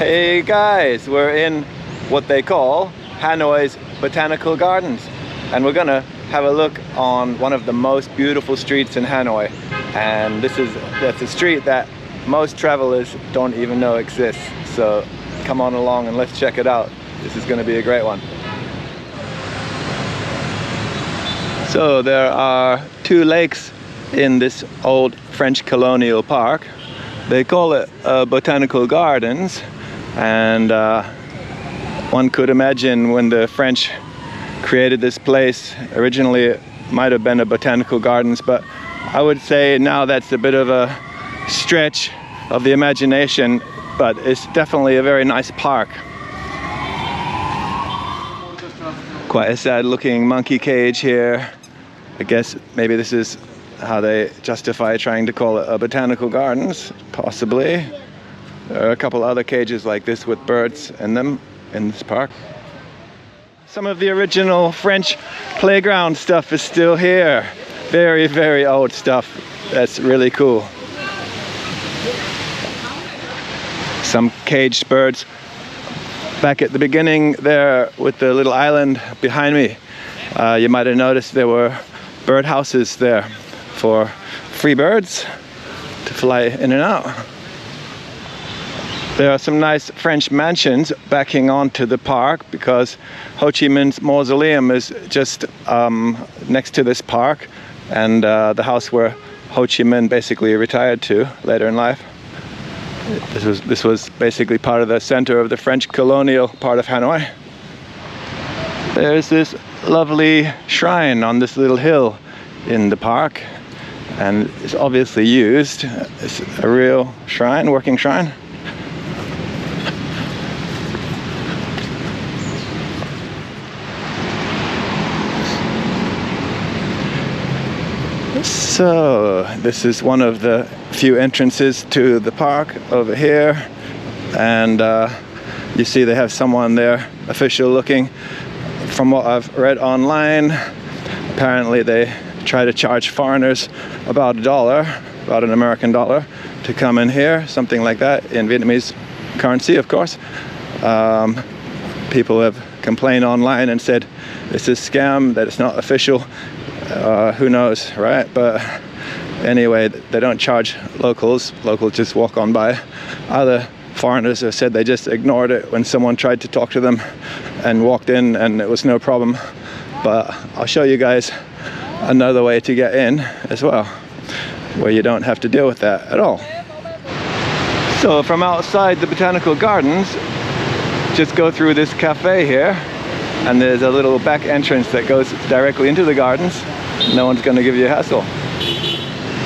Hey guys, we're in what they call Hanoi's Botanical Gardens, and we're gonna have a look on one of the most beautiful streets in Hanoi. And that's a street that most travelers don't even know exists. So come on along and let's check it out. This is gonna be a great one. So there are two lakes in this old French colonial park. They call it Botanical Gardens, and one could imagine when the French created this place, originally it might have been a botanical gardens, but I would say now that's a bit of a stretch of the imagination, but it's definitely a very nice park. Quite a sad looking monkey cage here. I guess maybe this is how they justify trying to call it a botanical gardens, possibly. There are a couple other cages like this with birds in them in this park. Some of the original French playground stuff is still here. Very, very old stuff. That's really cool. Some caged birds. Back at the beginning there with the little island behind me, you might have noticed there were bird houses there for free birds to fly in and out. There are some nice French mansions backing onto the park because Ho Chi Minh's mausoleum is just next to this park, and the house where Ho Chi Minh basically retired to later in life. This was basically part of the center of the French colonial part of Hanoi. There's this lovely shrine on this little hill in the park, and it's obviously used. It's a real shrine, working shrine. So this is one of the few entrances to the park over here, and you see they have someone there, official looking. From what I've read online, apparently they try to charge foreigners about $1, about an American dollar, to come in here, something like that, in Vietnamese currency, of course. People have complained online and said it's a scam, that it's not official. Who knows, right? But anyway, they don't charge locals. Locals just walk on by. Other foreigners have said they just ignored it when someone tried to talk to them and walked in, and it was no problem. But I'll show you guys another way to get in as well, where you don't have to deal with that at all. So from outside the Botanical Gardens, just go through this cafe here, and there's a little back entrance that goes directly into the gardens. No one's going to give you a hassle.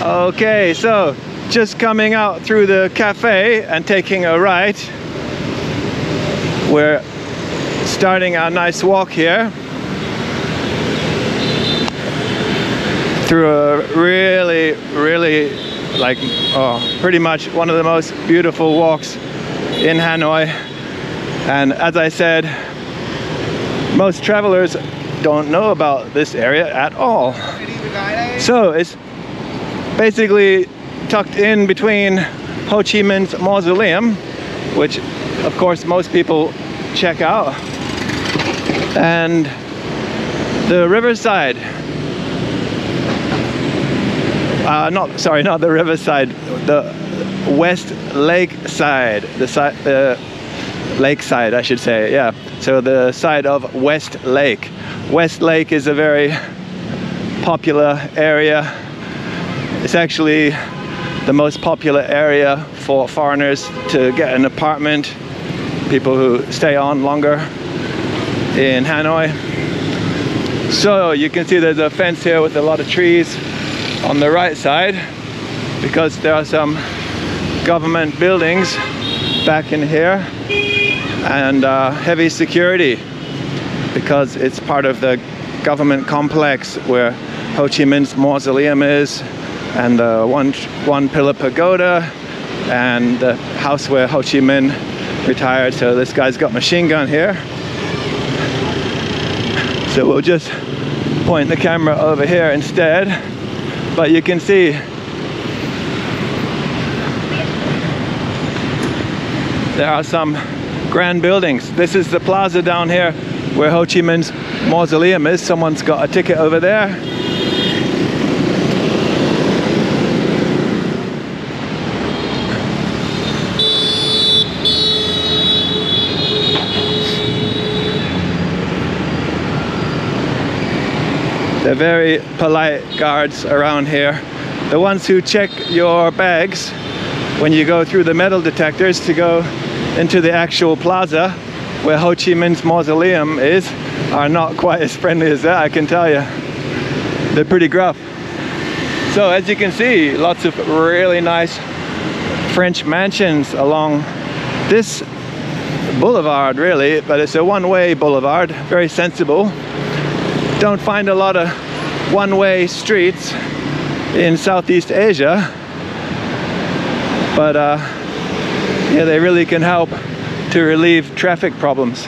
Okay, so just coming out through the cafe and taking a right, we're starting our nice walk here through a really, like, pretty much one of the most beautiful walks in Hanoi. And as I said, most travelers don't know about this area at all. So it's basically tucked in between Ho Chi Minh's mausoleum, which of course most people check out, and the riverside. Not the riverside, the West Lake side, the lakeside, I should say, yeah. So the side of West Lake. West Lake is a very popular area. It's actually the most popular area for foreigners to get an apartment, people who stay on longer in Hanoi. So you can see there's a fence here with a lot of trees on the right side, because there are some government buildings back in here, and heavy security, because it's part of the government complex where Ho Chi Minh's mausoleum is, and the one pillar pagoda, and the house where Ho Chi Minh retired. So this guy's got machine gun here. So we'll just point the camera over here instead, but you can see there are some grand buildings. This is the plaza down here where Ho Chi Minh's mausoleum is. Someone's got a ticket over there. They're very polite guards around here. The ones who check your bags when you go through the metal detectors to go into the actual plaza where Ho Chi Minh's mausoleum is are not quite as friendly as that, I can tell you. They're pretty gruff. So as you can see, lots of really nice French mansions along this boulevard really, but it's a one-way boulevard, very sensible. Don't find a lot of one-way streets in Southeast Asia, but yeah, they really can help to relieve traffic problems.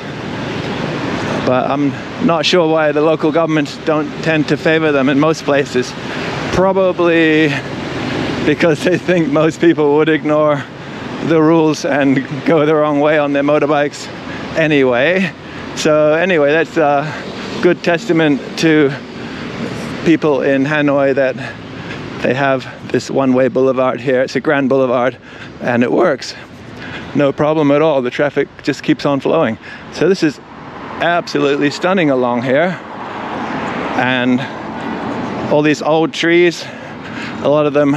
But I'm not sure why the local governments don't tend to favor them in most places. Probably because they think most people would ignore the rules and go the wrong way on their motorbikes anyway. So anyway, that's a good testament to people in Hanoi that they have this one-way boulevard here. It's a grand boulevard and it works. No problem at all. The traffic just keeps on flowing. So this is absolutely stunning along here. And all these old trees, a lot of them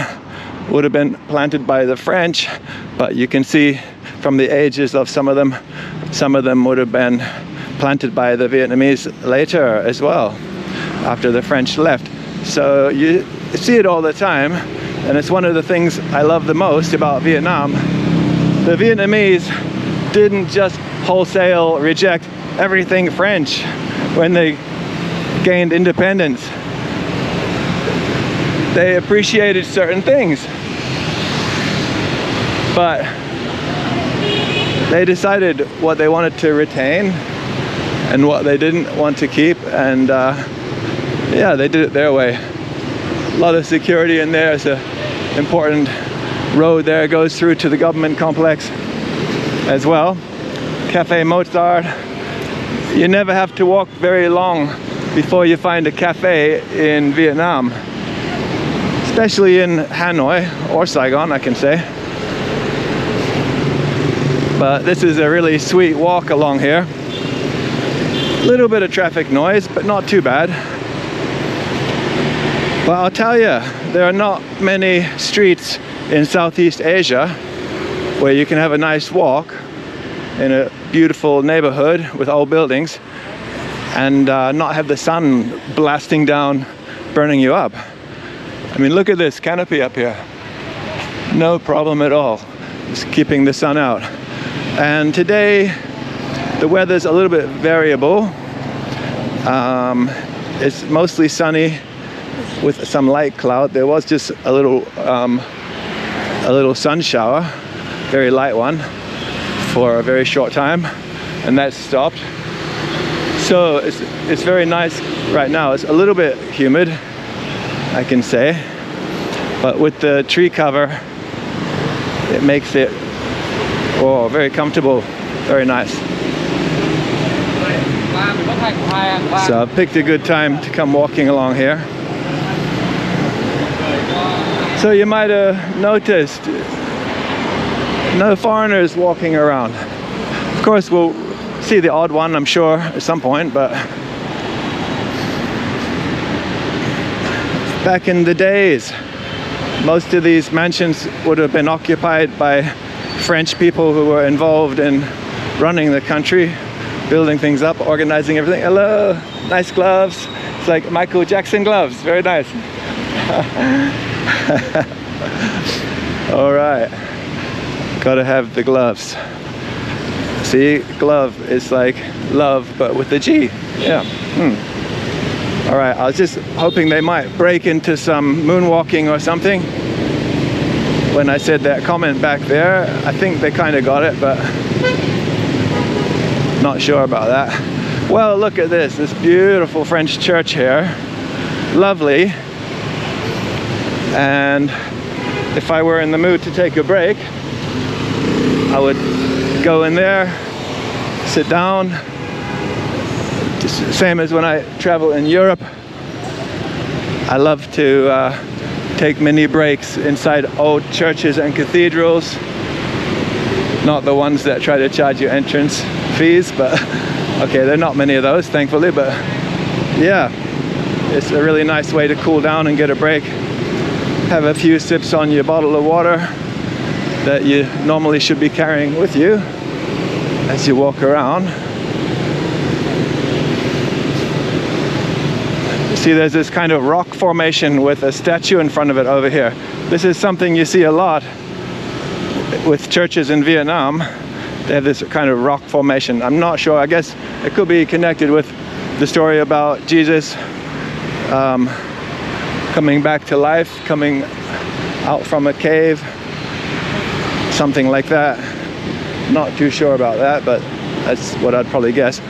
would have been planted by the French, but you can see from the ages of some of them would have been planted by the Vietnamese later as well, after the French left. So you see it all the time, and it's one of the things I love the most about Vietnam. The Vietnamese didn't just wholesale reject everything French when they gained independence. They appreciated certain things, but they decided what they wanted to retain and what they didn't want to keep, and yeah, they did it their way. A lot of security in there. It's an important road there. It goes through to the government complex as well. Cafe Mozart. You never have to walk very long before you find a cafe in Vietnam, especially in Hanoi or Saigon, I can say. But this is a really sweet walk along here. A little bit of traffic noise, but not too bad. But I'll tell you, there are not many streets in Southeast Asia where you can have a nice walk in a beautiful neighborhood with old buildings and not have the sun blasting down, burning you up. I mean, look at this canopy up here. No problem at all. Just keeping the sun out. And today, the weather's a little bit variable. It's mostly sunny with some light cloud. There was just a little sun shower, very light one, for a very short time, and that stopped. So it's very nice right now. It's a little bit humid, I can say, but with the tree cover, it makes it very comfortable, very nice. So I've picked a good time to come walking along here. So you might have noticed no foreigners walking around. Of course, we'll see the odd one, I'm sure, at some point, but back in the days, most of these mansions would have been occupied by French people who were involved in running the country, building things up, organizing everything. Hello, nice gloves. It's like Michael Jackson gloves, very nice. All right, gotta have the gloves. See, glove is like love, but with the G. Yeah. All right, I was just hoping they might break into some moonwalking or something when I said that comment back there. I think they kind of got it, but not sure about that. Well, look at this beautiful French church here. Lovely. And if I were in the mood to take a break, I would go in there, sit down. Just same as when I travel in Europe. I love to take mini breaks inside old churches and cathedrals. Not the ones that try to charge you entrance fees, but okay, there are not many of those, thankfully, but yeah, it's a really nice way to cool down and get a break. Have a few sips on your bottle of water that you normally should be carrying with you as you walk around. You see there's this kind of rock formation with a statue in front of it over here. This is something you see a lot with churches in Vietnam. They have this kind of rock formation. I'm not sure, I guess it could be connected with the story about Jesus coming back to life, coming out from a cave, something like that. Not too sure about that, but that's what I'd probably guess.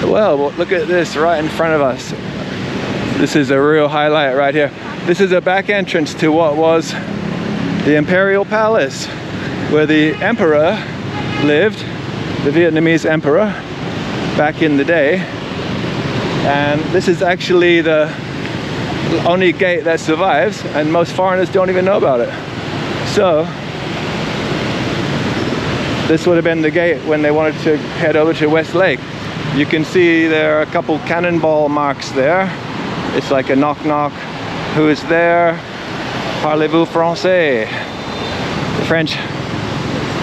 Well, look at this right in front of us. This is a real highlight right here. This is a back entrance to what was the Imperial Palace, where the emperor lived, the Vietnamese emperor, back in the day. And this is actually the only gate that survives, and most foreigners don't even know about it. So this would have been the gate when they wanted to head over to West Lake. You can see there are a couple cannonball marks there. It's like a knock knock. Who is there? Parlez-vous français? The French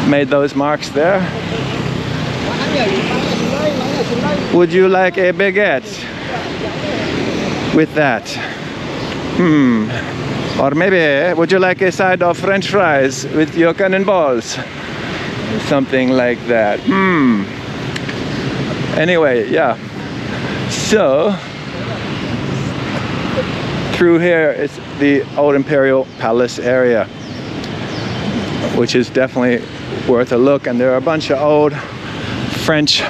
made those marks there. Would you like a baguette with that? Or maybe would you like a side of French fries with your cannonballs? Something like that. Anyway, yeah. So through here is the old Imperial Palace area, which is definitely worth a look. And there are a bunch of old French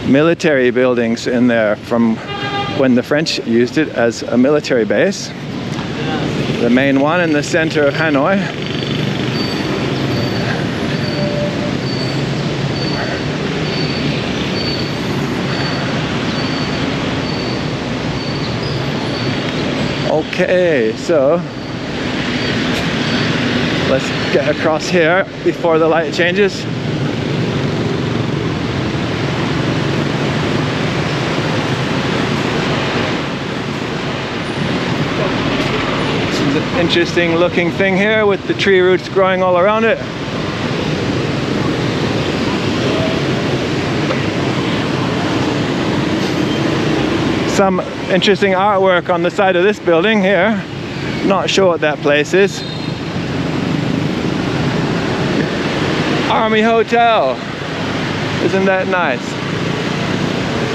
military buildings in there from when the French used it as a military base. The main one in the center of Hanoi. Okay, so let's get across here before the light changes. This is an interesting looking thing here with the tree roots growing all around it. Some interesting artwork on the side of this building here. Not sure what that place is. Army Hotel. Isn't that nice?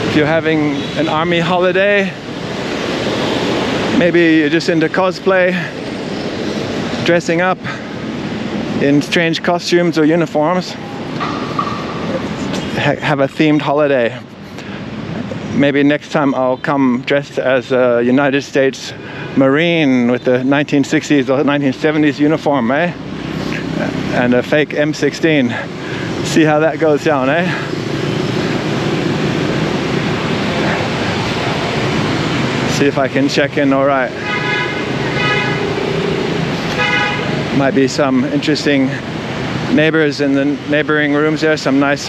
If you're having an army holiday, maybe you're just into cosplay, dressing up in strange costumes or uniforms, have a themed holiday. Maybe next time I'll come dressed as a United States Marine with the 1960s or 1970s uniform, eh? And a fake M16. See how that goes down, eh? See if I can check in all right. Might be some interesting neighbors in the neighboring rooms there. Some nice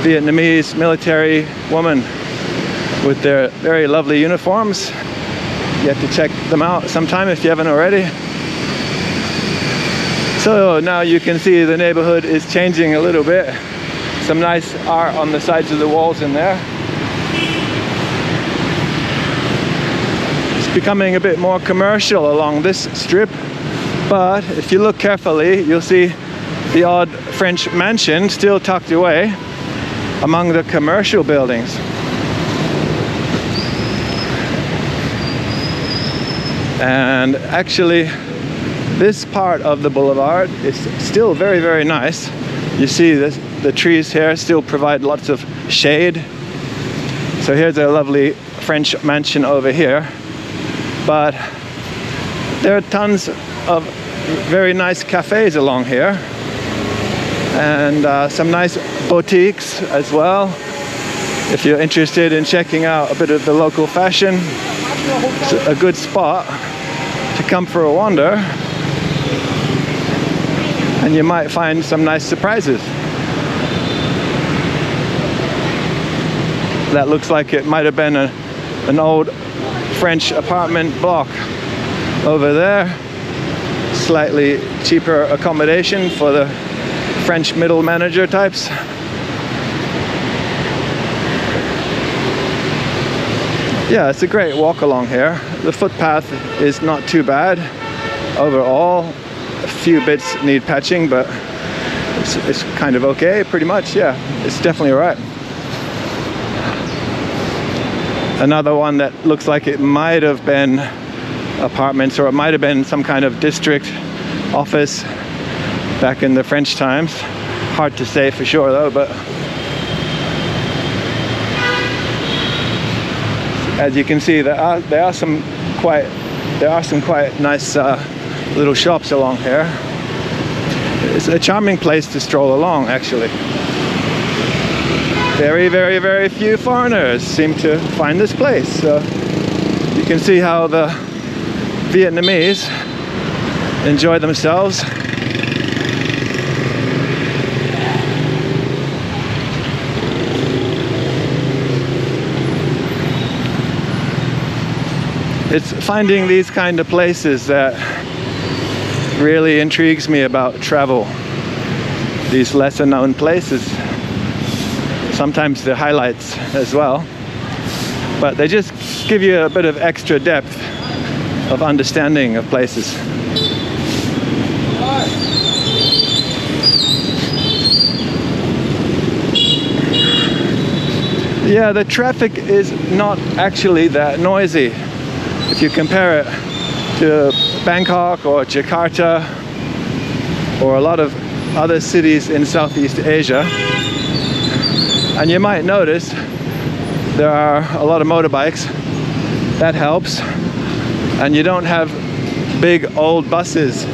Vietnamese military woman with their very lovely uniforms. You have to check them out sometime if you haven't already. So now you can see the neighborhood is changing a little bit. Some nice art on the sides of the walls in there. It's becoming a bit more commercial along this strip, but if you look carefully, you'll see the odd French mansion still tucked away among the commercial buildings. And actually, this part of the boulevard is still very, very nice. You see this, the trees here still provide lots of shade. So here's a lovely French mansion over here. But there are tons of very nice cafes along here. and some nice boutiques as well. If you're interested in checking out a bit of the local fashion, it's a good spot to come for a wander, and you might find some nice surprises. That looks like it might have been an old French apartment block over there. Slightly cheaper accommodation for the French middle manager types. Yeah, it's a great walk along here. The footpath is not too bad overall. A few bits need patching, but it's kind of okay, pretty much. Yeah, it's definitely all right. Another one that looks like it might have been apartments, or it might have been some kind of district office back in the French times. Hard to say for sure though, but as you can see, there are some quite nice little shops along here. It's a charming place to stroll along, actually. Very, very, very few foreigners seem to find this place. So you can see how the Vietnamese enjoy themselves. It's finding these kind of places that really intrigues me about travel. These lesser known places. Sometimes they're highlights as well, but they just give you a bit of extra depth of understanding of places. Yeah, the traffic is not actually that noisy. If you compare it to Bangkok or Jakarta or a lot of other cities in Southeast Asia, and you might notice there are a lot of motorbikes. That helps. And you don't have big old buses.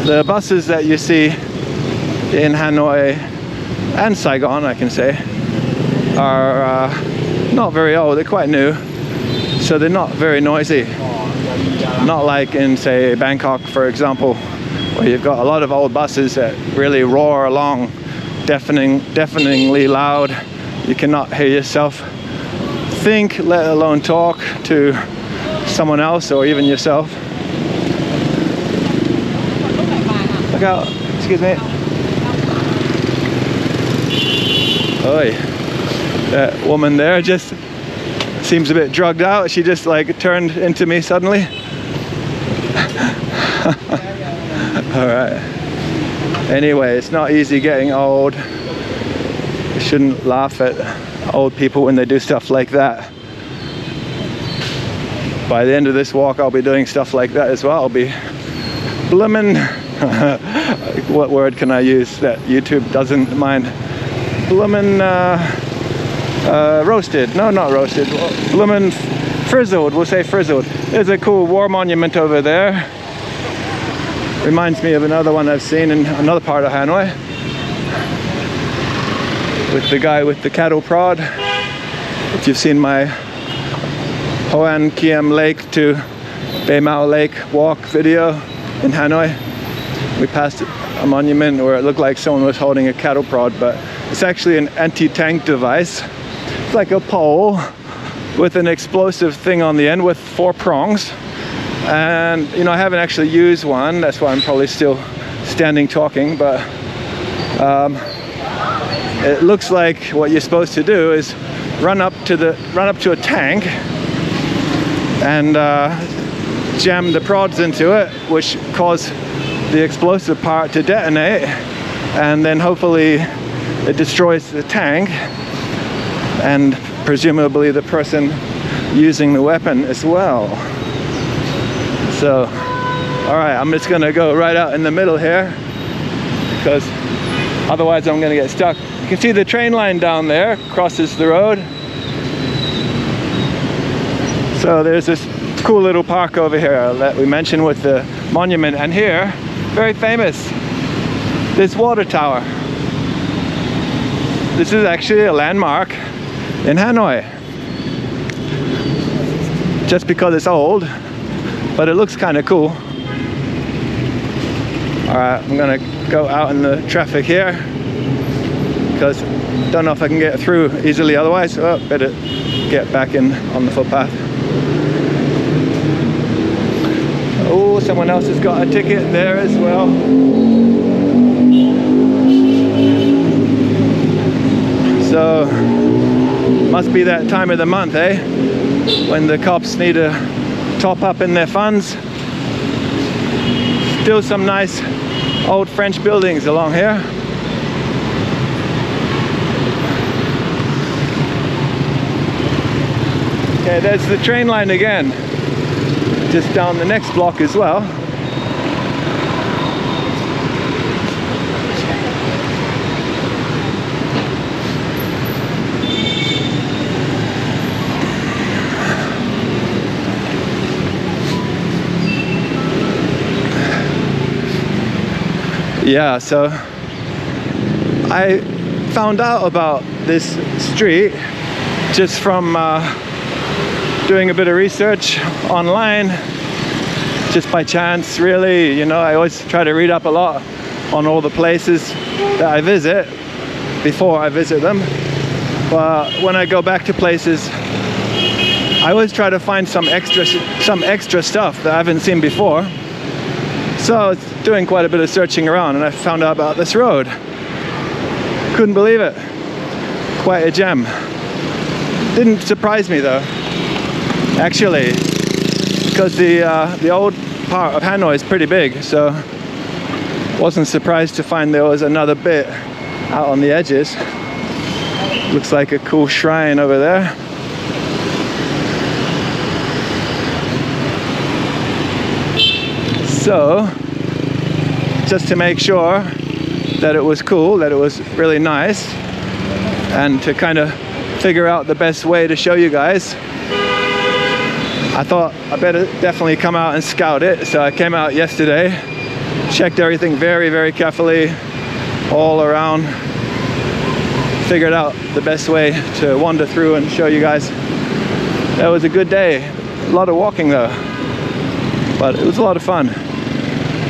The buses that you see in Hanoi and Saigon, I can say, are not very old. They're quite new. So they're not very noisy. Not like in, say, Bangkok, for example, where you've got a lot of old buses that really roar along, deafeningly loud. You cannot hear yourself think, let alone talk to someone else or even yourself. Look out, excuse me. Oi, that woman there just seems a bit drugged out. She just like turned into me suddenly. All right. Anyway, it's not easy getting old. You shouldn't laugh at old people when they do stuff like that. By the end of this walk, I'll be doing stuff like that as well. I'll be bloomin'. What word can I use that YouTube doesn't mind? Bloomin'. Roasted. No, not roasted. Bloomin' frizzled. We'll say frizzled. There's a cool war monument over there. Reminds me of another one I've seen in another part of Hanoi, with the guy with the cattle prod. If you've seen my Hoan Kiem Lake to Bay Mao Lake walk video in Hanoi, we passed a monument where it looked like someone was holding a cattle prod, but it's actually an anti-tank device. It's like a pole with an explosive thing on the end with 4 prongs. And you know, I haven't actually used one, that's why I'm probably still standing talking, but it looks like what you're supposed to do is run up to a tank and jam the prods into it, which cause the explosive part to detonate, and then hopefully it destroys the tank and presumably the person using the weapon as well. So, all right, I'm just gonna go right out in the middle here because otherwise I'm gonna get stuck. You can see the train line down there crosses the road. So there's this cool little park over here that we mentioned with the monument, and here, very famous, this water tower. This is actually a landmark in Hanoi. Just because it's old, but it looks kind of cool. Alright, I'm gonna go out in the traffic here because don't know if I can get through easily otherwise. Oh, better get back in on the footpath. Oh, someone else has got a ticket there as well. So, must be that time of the month, eh? When the cops need to top up in their funds. Still some nice old French buildings along here. Okay, there's the train line again. Just down the next block as well. Yeah, so I found out about this street just from doing a bit of research online, just by chance really. You know, I always try to read up a lot on all the places that I visit before I visit them, but when I go back to places I always try to find some extra stuff that I haven't seen before. So I was doing quite a bit of searching around and I found out about this road. Couldn't believe it. Quite a gem. Didn't surprise me though, actually, because the old part of Hanoi is pretty big, so wasn't surprised to find there was another bit out on the edges. Looks like a cool shrine over there. So, just to make sure that it was cool, that it was really nice, and to kind of figure out the best way to show you guys, I thought I better definitely come out and scout it. So I came out yesterday, checked everything very, very carefully all around, figured out the best way to wander through and show you guys. That was a good day. A lot of walking though, but it was a lot of fun.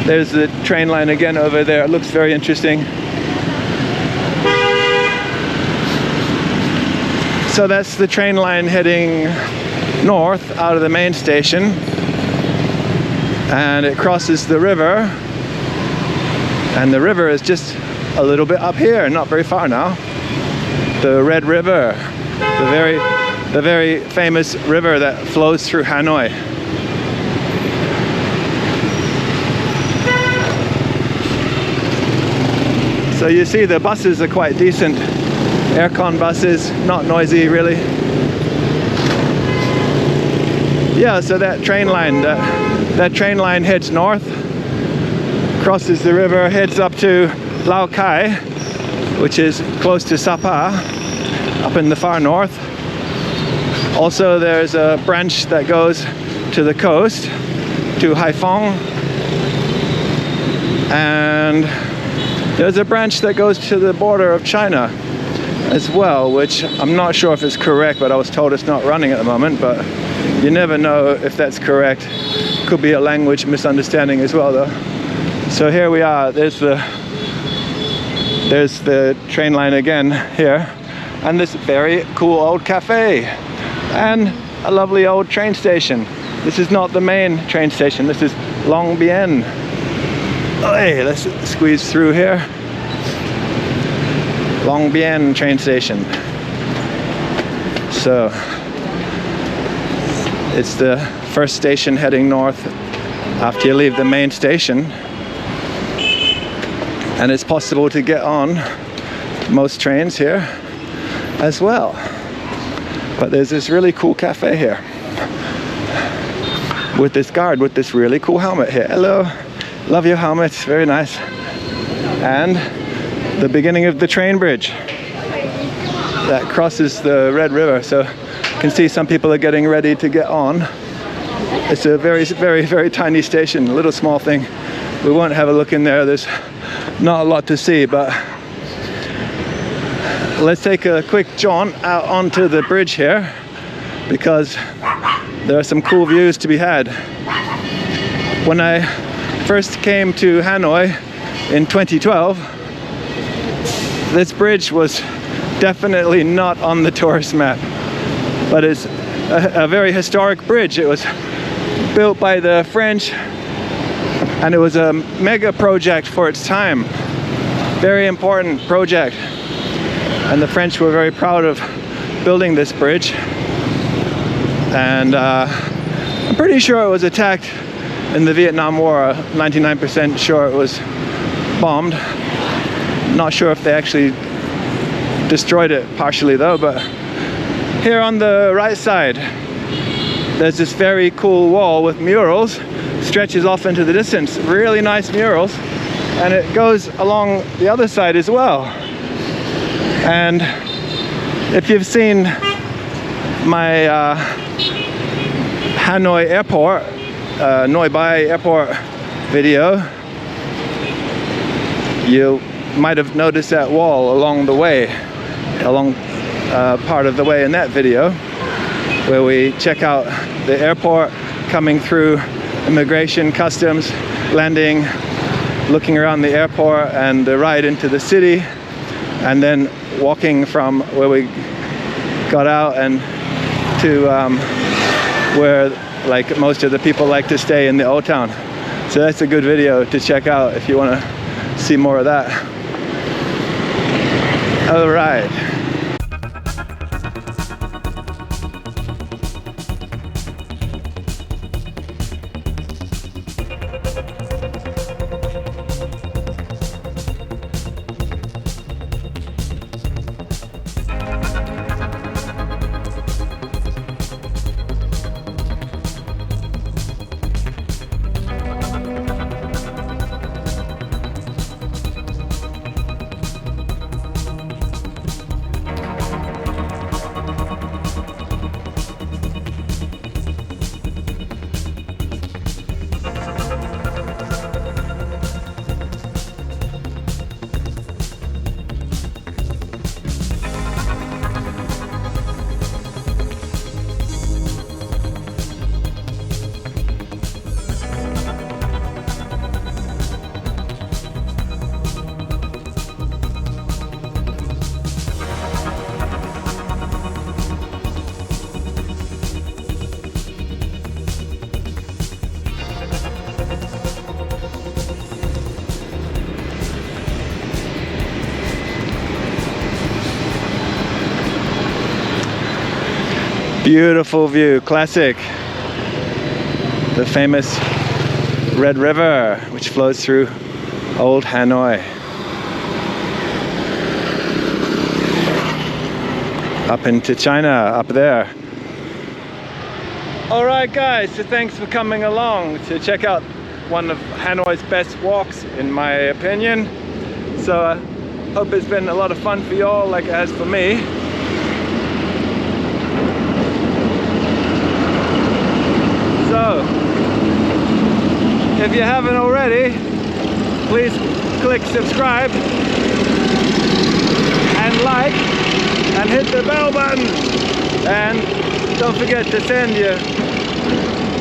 There's the train line again over there. It looks very interesting. So that's the train line heading north out of the main station, and it crosses the river, and the river is just a little bit up here, not very far now. The Red River, the very famous river that flows through Hanoi. So you see the buses are quite decent, aircon buses, not noisy really. Yeah, so that train line heads north, crosses the river, heads up to Lao Cai, which is close to Sapa, up in the far north. Also there's a branch that goes to the coast, to Haiphong, and there's a branch that goes to the border of China as well, which I'm not sure if it's correct, but I was told it's not running at the moment, but you never know if that's correct. Could be a language misunderstanding as well though. So here we are, there's the train line again here, and this very cool old cafe, and a lovely old train station. This is not the main train station, this is Long Bien. Hey, let's squeeze through here. Long Bien train station. So it's the first station heading north after you leave the main station, and it's possible to get on most trains here as well. But there's this really cool cafe here with this guard with this really cool helmet here. Hello, love your helmet, very nice. And the beginning of the train bridge that crosses the Red River. So you can see some people are getting ready to get on. It's a very, very, very tiny station, a little small thing. We won't have a look in there. There's not a lot to see, but let's take a quick jaunt out onto the bridge here, because there are some cool views to be had. When I first came to Hanoi in 2012, this bridge was definitely not on the tourist map, but it's a very historic bridge. It was built by the French, and it was a mega project for its time. Very important project, and the French were very proud of building this bridge. And I'm pretty sure it was attacked in the Vietnam War. 99% sure it was bombed. Not sure if they actually destroyed it partially though, but here on the right side there's this very cool wall with murals, stretches off into the distance, really nice murals, and it goes along the other side as well. And if you've seen my Hanoi airport, Noi Bai airport video, you might have noticed that wall along the way, along part of the way in that video, where we check out the airport, coming through immigration, customs, landing, looking around the airport and the ride into the city, and then walking from where we got out and to where like most of the people like to stay in the old town. So that's a good video to check out if you want to see more of that. All right. Beautiful view, classic. The famous Red River, which flows through old Hanoi. Up into China, up there. All right guys, so thanks for coming along to check out one of Hanoi's best walks, in my opinion. So I hope it's been a lot of fun for y'all like it has for me. So, if you haven't already, please click subscribe and like and hit the bell button. And don't forget to send your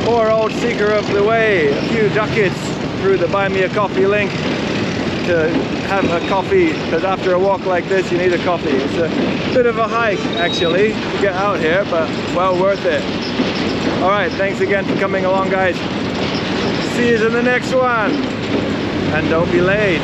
poor old seeker of the way a few ducats through the Buy Me a Coffee link to have a coffee, because after a walk like this you need a coffee. It's a bit of a hike actually to get out here, but well worth it. Alright, thanks again for coming along guys. See you in the next one. And don't be late.